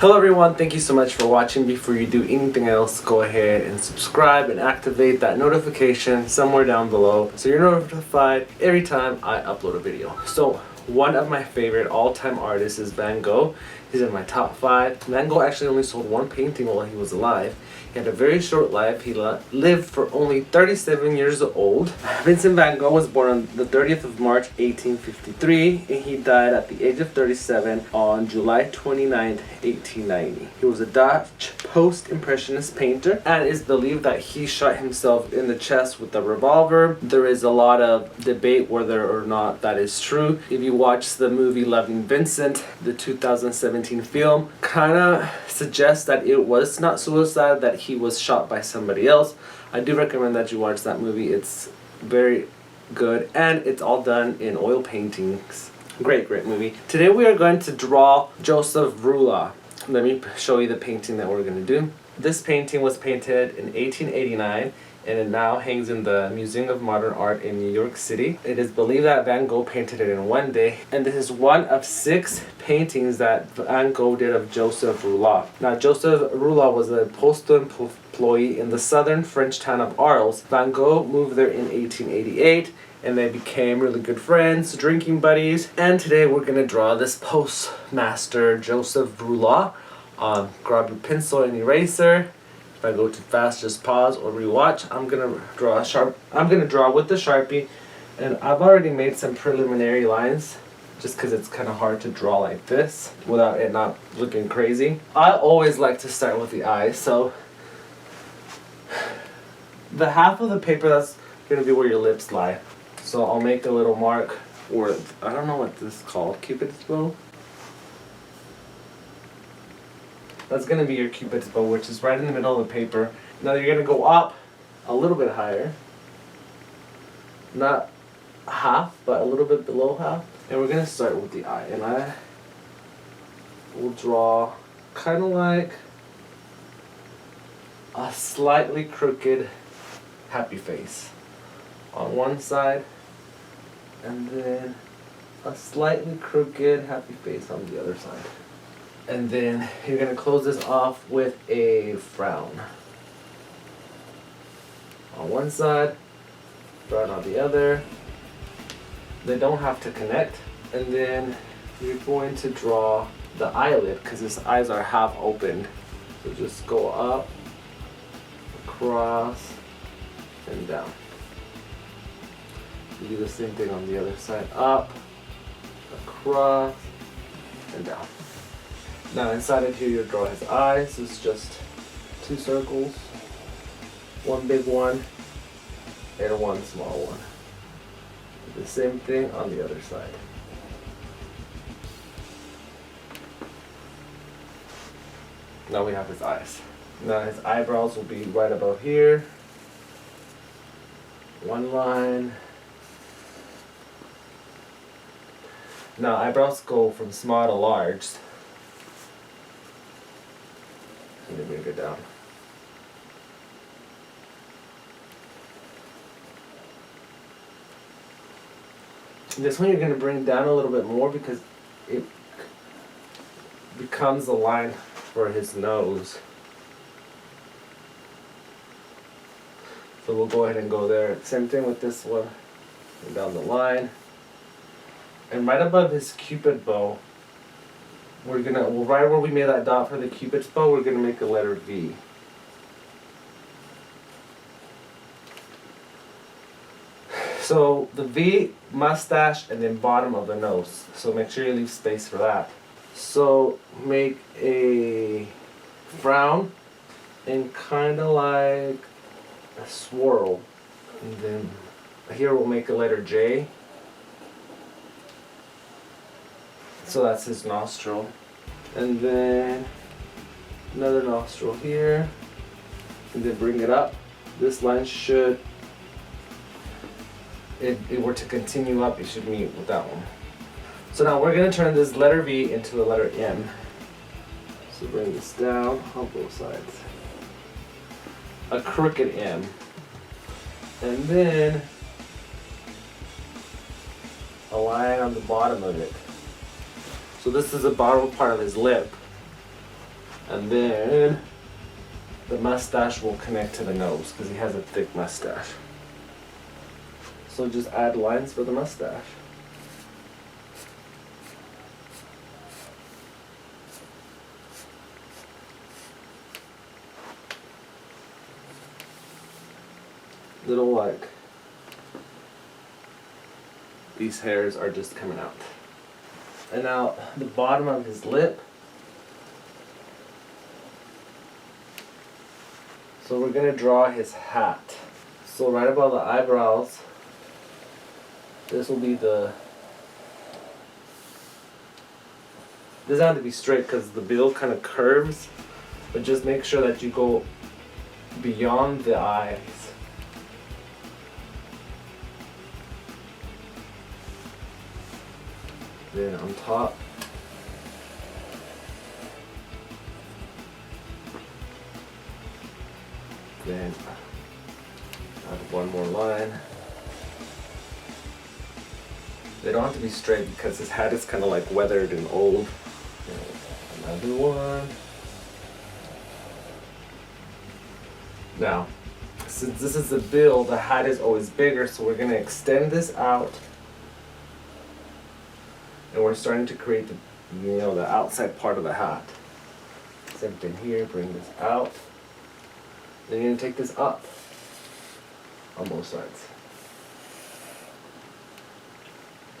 Hello everyone, thank you so much for watching. Before you do anything else, go ahead and subscribe and activate that notification somewhere down below so you're notified every time I upload a video. So one of my favorite all-time artists is Van Gogh. He's in my top 5. Van Gogh actually only sold one painting while he was alive. He had a very short life. He lived for only 37 years old. Vincent Van Gogh was born on the 30th of March 1853 and he died at the age of 37 on July 29th, 1890. He was a Dutch post-impressionist painter and it's believed that he shot himself in the chest with a revolver. There is a lot of debate whether or not that is true. If you watch the movie Loving Vincent, the 2017 film, kind of suggests that it was not suicide, that he was shot by somebody else. I do recommend that you watch that movie. It's very good and it's all done in oil paintings. Great movie. Today we are going to draw Joseph Roulin. Let me show you the painting that we're going to do. This painting was painted in 1889 and it now hangs in the Museum of Modern Art in New York City. It is believed that Van Gogh painted it in one day, and this is one of 6 paintings that Van Gogh did of Joseph Roulin. Now, Joseph Roulin was a postal employee in the southern French town of Arles. Van Gogh moved there in 1888, and they became really good friends, drinking buddies, and today we're going to draw this postmaster Joseph Roulin. Grab your pencil and eraser. If I go too fast, just pause or rewatch. I'm gonna draw with the Sharpie, and I've already made some preliminary lines just because it's kind of hard to draw like this without it not looking crazy. I always like to start with the eyes, so the half of the paper that's gonna be where your lips lie. So I'll make a little mark, or I don't know what this is called, Cupid's bow. That's going to be your Cupid's bow, which is right in the middle of the paper. Now you're going to go up a little bit higher. Not half, but a little bit below half. And we're going to start with the eye. And I will draw kind of like a slightly crooked happy face on one side. And then a slightly crooked happy face on the other side. And then you're going to close this off with a frown on one side, frown on the other. They don't have to connect. And then you're going to draw the eyelid because his eyes are half opened. So just go up, across, and down. You do the same thing on the other side. Up, across, and down. Now inside of here you'll draw his eyes. It's just 2 circles, one big one and one small one. The same thing on the other side. Now we have his eyes. Now his eyebrows will be right about here. One line. Now eyebrows go from small to large. Let me bring it down. This one you're going to bring down a little bit more because it becomes the line for his nose. So we'll go ahead and go there. Same thing with this one. And down the line. And right above his Cupid bow, right where we made that dot for the Cupid's bow, we're gonna make a letter V. So the V, mustache, and then bottom of the nose. So make sure you leave space for that. So make a frown and kind of like a swirl. And then here we'll make a letter J. So that's his nostril. And then another nostril here. And then bring it up. This line should, if it were to continue up, it should meet with that one. So now we're going to turn this letter V into a letter M. So bring this down on both sides. A crooked M. And then a line on the bottom of it. So this is the bottom part of his lip. And then the mustache will connect to the nose because he has a thick mustache. So just add lines for the mustache. Little like these hairs are just coming out. And now the bottom of his lip. So we're gonna draw his hat. So right above the eyebrows, this will be the, this doesn't have to be straight because the bill kind of curves, but just make sure that you go beyond the eyes. Then on top, then add one more line. They don't have to be straight because his hat is kind of like weathered and old. Another one. Now, since this is the bill, the hat is always bigger, so we're gonna extend this out. And we're starting to create the, the outside part of the hat. Same thing here, bring this out. Then you're gonna take this up on both sides.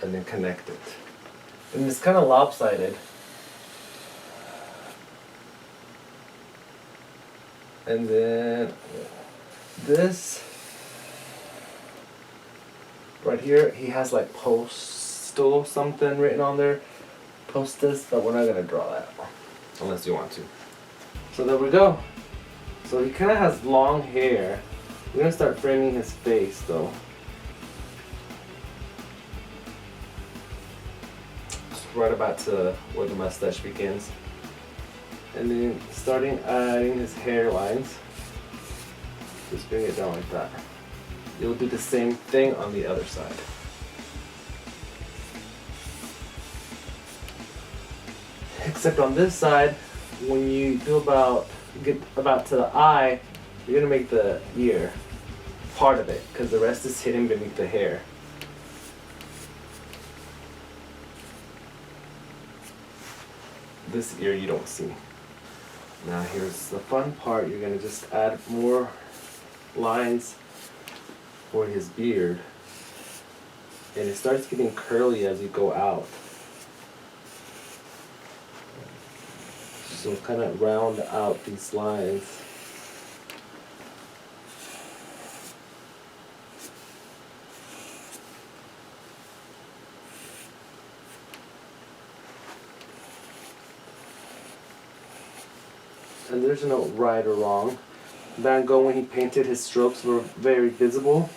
And then connect it. And it's kind of lopsided. And then this right here, he has like postal something written on there. Postus, but we're not gonna draw that unless you want to. So there we go. So he kind of has long hair. We're gonna start framing his face though. Right about to where the mustache begins. And then starting adding his hairlines. Just bring it down like that. You'll do the same thing on the other side. Except on this side, when you do get about to the eye, you're gonna make the ear part of it because the rest is hidden beneath the hair. This ear you don't see. Now here's the fun part. You're gonna just add more lines for his beard. And it starts getting curly as you go out. So kind of round out these lines. And there's no right or wrong. Van Gogh, when he painted, his strokes were very visible.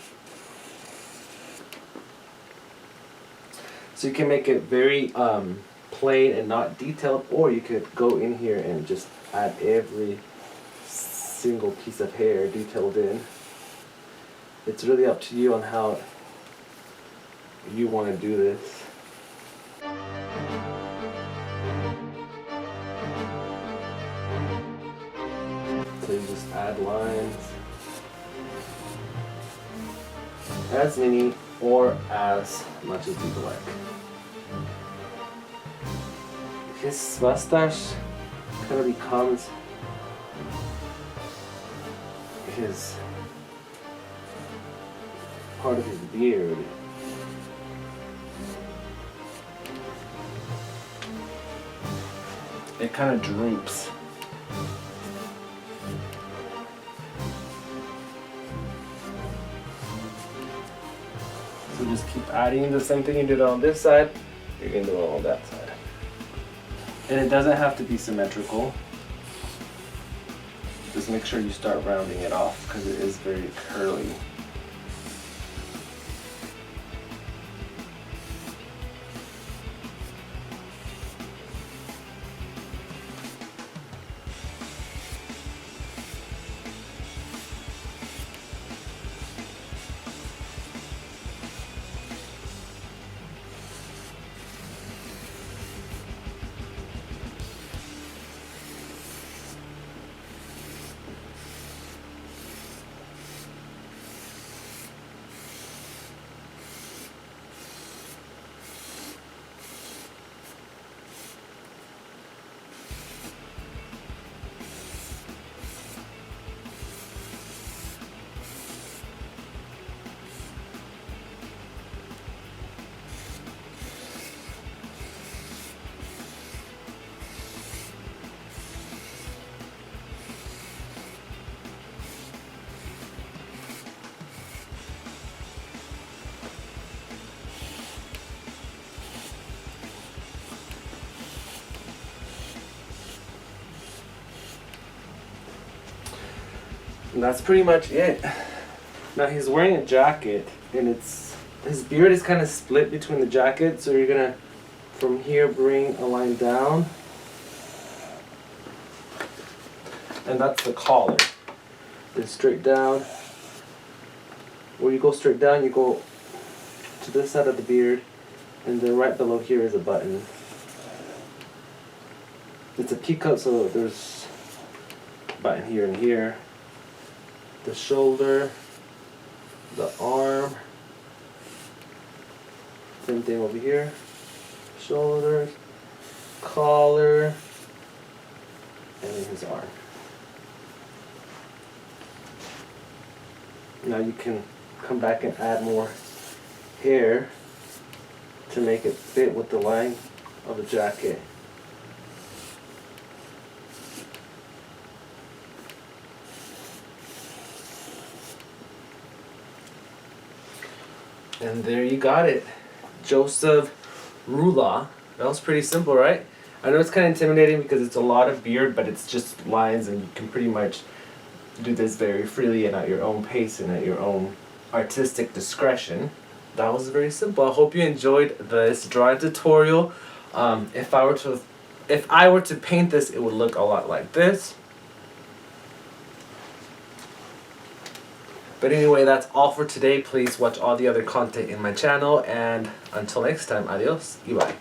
So you can make it very plain and not detailed, or you could go in here and just add every single piece of hair detailed in. It's really up to you on how you want to do this. So you just add lines, as many or as much as you'd like. His mustache kind of becomes his part of his beard. It kind of droops. So just keep adding the same thing you did on this side, you're going to do it on that side. And it doesn't have to be symmetrical. Just make sure you start rounding it off because it is very curly. And that's pretty much it. Now he's wearing a jacket, and his beard is kind of split between the jacket, so you're gonna from here bring a line down, and that's the collar. Then straight down. Where you go straight down, you go to this side of the beard, and then right below here is a button. It's a peacoat, so there's a button here and here. The shoulder, the arm, same thing over here. Shoulders, collar, and then his arm. Now you can come back and add more hair to make it fit with the line of the jacket. And there you got it. Joseph Roulin. That was pretty simple, right? I know it's kind of intimidating because it's a lot of beard, but it's just lines, and you can pretty much do this very freely and at your own pace and at your own artistic discretion. That was very simple. I hope you enjoyed this drawing tutorial. If I were to paint this, it would look a lot like this. But anyway, that's all for today. Please watch all the other content in my channel, and until next time, adios, y bye.